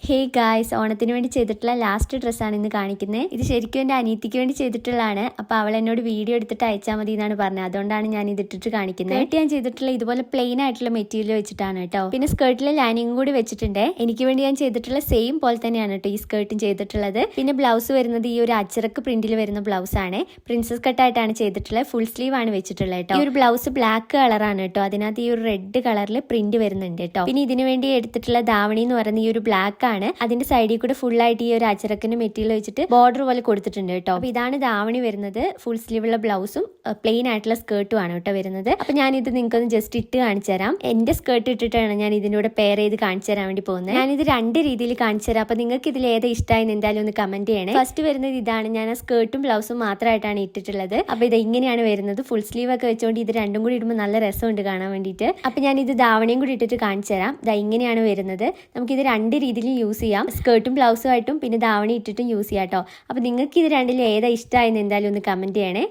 Hey guys, ഓണത്തിന് വേണ്ടി ചെയ്തിട്ടുള്ള ലാസ്റ്റ് ഡ്രസ്സാണ് ഇന്ന് കാണിക്കുന്നത്. ഇത് ശരിക്കും എൻ്റെ അനിയത്തിക്ക് വേണ്ടി ചെയ്തിട്ടുള്ളതാണ്. അപ്പോൾ അവൾ എന്നോട് വീഡിയോ എടുത്തിട്ട് അയച്ചാൽ മതി എന്നാണ് പറഞ്ഞത്. അതുകൊണ്ടാണ് ഞാൻ ഇത് ഇട്ടിട്ട് കാണിക്കുന്നത്. സ്കേർട്ട് ഞാൻ ചെയ്തിട്ടുള്ള ഇതുപോലെ പ്ലെയിൻ ആയിട്ടുള്ള മെറ്റീരിയൽ വെച്ചിട്ടാണ് കേട്ടോ. പിന്നെ സ്കേർട്ടിൽ ലൈനിങ് കൂടി വെച്ചിട്ടുണ്ട്. എനിക്ക് വേണ്ടി ഞാൻ ചെയ്തിട്ടുള്ള സെയിം പോലെ തന്നെയാണ് കേട്ടോ ഈ സ്കേർട്ടും ചെയ്തിട്ടുള്ളത്. പിന്നെ ബ്ലൗസ് വരുന്നത് ഈ ഒരു അച്ചറക്ക് പ്രിന്റിൽ വരുന്ന ബ്ലൗസ് ആണ്. പ്രിൻസസ് കട്ടായിട്ടാണ് ചെയ്തിട്ടുള്ളത്. ഫുൾ സ്ലീവ് ആണ് വെച്ചിട്ടുള്ളത് കേട്ടോ. ഈ ഒരു ബ്ലൗസ് ബ്ലാക്ക് കളറാണ് കേട്ടോ. അതിനകത്ത് ഈ ഒരു റെഡ് കളറിൽ പ്രിന്റ് വരുന്നുണ്ട് കേട്ടോ. പിന്നെ ഇതിനു വേണ്ടി എടുത്തിട്ടുള്ള ധാവണി എന്ന് പറയുന്ന ഈ ഒരു ബ്ലാക്ക് ആണ്. അതിന്റെ സൈഡിൽ കൂടെ ഫുൾ ആയിട്ട് ഈ ഒരു അച്ചറക്കിന്റെ മെറ്റീരിയൽ വെച്ചിട്ട് ബോർഡർ പോലെ കൊടുത്തിട്ടുണ്ട് കേട്ടോ. അപ്പൊ ഇതാണ് ധാവണി വരുന്നത്. ഫുൾ സ്ലീവ് ഉള്ള ബ്ലൗസും പ്ലെയിൻ ആയിട്ടുള്ള സ്കേർട്ടും ആണ് കേട്ടോ വരുന്നത്. അപ്പൊ ഞാൻ ഇത് നിങ്ങൾക്കൊന്ന് ജസ്റ്റ് ഇട്ട് കാണിച്ചു തരാം. എന്റെ സ്കേർട്ട് ഇട്ടിട്ടാണ് ഞാൻ ഇതിന്റെ കൂടെ പെയർ ചെയ്ത് കാണിച്ചു തരാൻ വേണ്ടി പോകുന്നത്. ഞാനിത് രണ്ട് രീതിയിൽ കാണിച്ചു തരാം. അപ്പൊ നിങ്ങൾക്ക് ഇതിൽ ഏതാ ഇഷ്ടമായി എന്തായാലും ഒന്ന് കമന്റ് ചെയ്യണേ. ഫസ്റ്റ് വരുന്നത് ഇതാണ്. ഞാൻ ആ സ്കേർട്ടും ബ്ലൗസും മാത്രമായിട്ടാണ് ഇട്ടിട്ടുള്ളത്. അപ്പൊ ഇത് ഇങ്ങനെയാണ് വരുന്നത്. ഫുൾ സ്ലീവ് ഒക്കെ വെച്ചുകൊണ്ട് ഇത് രണ്ടും കൂടി ഇടുമ്പോൾ നല്ല രസമുണ്ട് കാണാൻ വേണ്ടിയിട്ട്. അപ്പൊ ഞാൻ ഇത് ധാവണിയും കൂടി ഇട്ടിട്ട് കാണിച്ചു തരാം. ഇതാ ഇങ്ങനെയാണ് വരുന്നത്. നമുക്കിത് രണ്ട് രീതിയിൽ യൂസ് ചെയ്യാം. സ്കേർട്ടും ബ്ലൗസും ആയിട്ടും പിന്നെ ധാവണി ഇട്ടിട്ടും യൂസ് ചെയ്യാം കേട്ടോ. അപ്പൊ നിങ്ങൾക്ക് ഇത് രണ്ടിൽ ഏതാ ഇഷ്ടമായെന്ന് എന്തായാലും ഒന്ന് കമന്റ് ചെയ്യണേ.